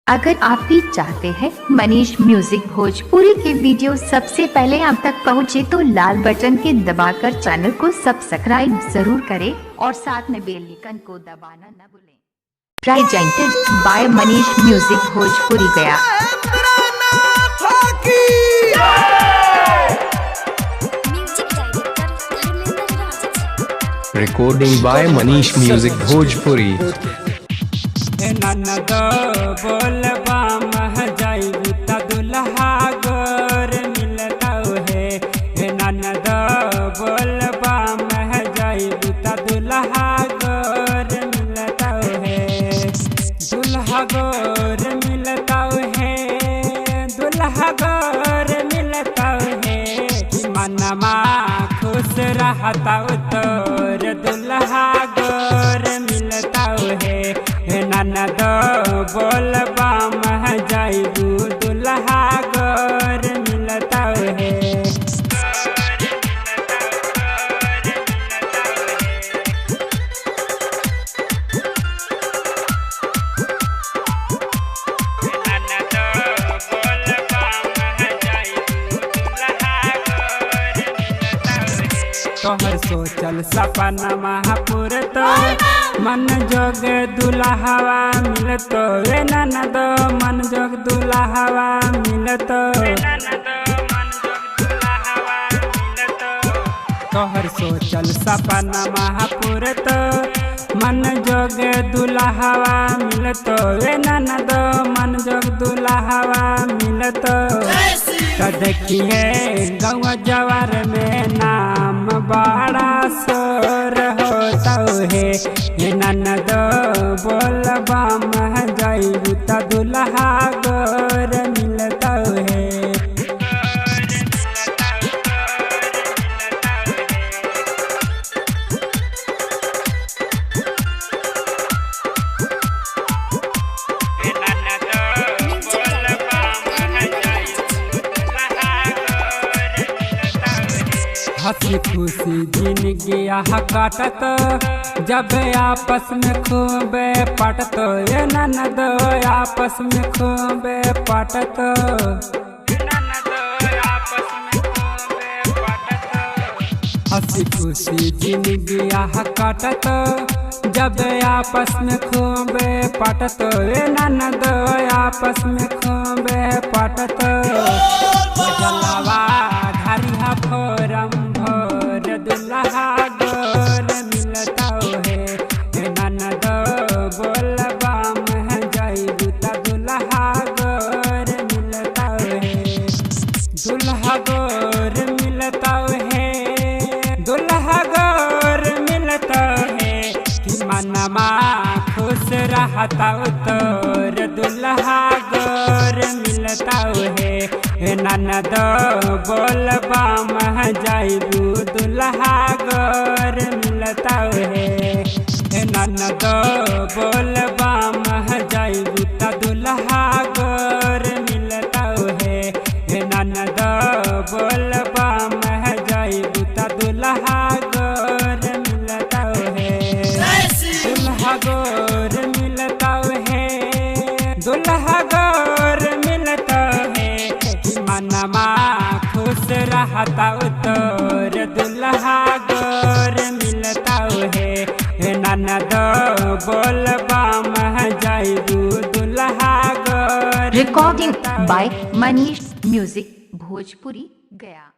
अगर आप भी चाहते हैं मनीष म्यूजिक भोजपुरी के वीडियो सबसे पहले आप तक पहुंचे तो लाल बटन के दबाकर चैनल को सब्सक्राइब जरूर करें और साथ में बेल आइकन को दबाना न भूलें। Presented by Manish music Bhojpuri Gaya. Recording by Manish Music Bhojpuri। ननद बोलबा मह जाइबू त दुल्हा गोर मिलता है। ननद बोलबा मह जाइबू त दुल्हा गोर मिलता है। दुल्हा गोर मिलता है, दुल्हा गोर मिलता है। मनमा खुश रहता तोर दुल्हा गोर मिलता है। ननद बोलबा मह जाइबू दुल्हा गोर मिलता है। तोहर सोचल सपना महापुर तो मन जोग दुल्हवा मिलतो। रे ननद मन जोग दुल्हवा मिलतो। तोहर सोचल सपना महापुर तो मन जोग दुल्हवा मिलतो। रे ननद मन जोग दुल्हवा मिलतो। तो देखिए गाँव जवार में नाम बड़ा शोर होता है। ननद बोलबा मह जाइबू त दुल्हा गोर मिलता है। हंसी खुशी जिंदगी काटत जब आपस में खूब पटत। ये ननद आपस में खूब पटत। हंसी खुशी जिंदगी काटत जब आपस में खूब पटत। ये ननद आपस में खूब पटत। जलवा घरिया फोरम भोर दुल्हा गोर मिलता है। ननद बोलबा मह जाइबू त दुल्हा गोर मिलता है। दुल्हा गोर मिलता है, दुल्हा गोर मिलता है। कि मनमा खुश रहता तोर दुल्हा गोर मिलता है। ननद बोलबा मह जाइबू दुल्हा गोर मिलता है। ननद बोलबा मह जाइबू त दुल्हा गोर मिलता है। ननद बोलबा मह जाइबू त दुल्हा गोर मिलता है। दुल्हा गोर मिलता है, दुल्हा गोर मिलता है। मनमा खुश रहता तोर दुल्हा गोर मिलता है। ननद बोलबा मह जाइबू दुल्हा गोर। Recording by Manish music Bhojpuri Gaya.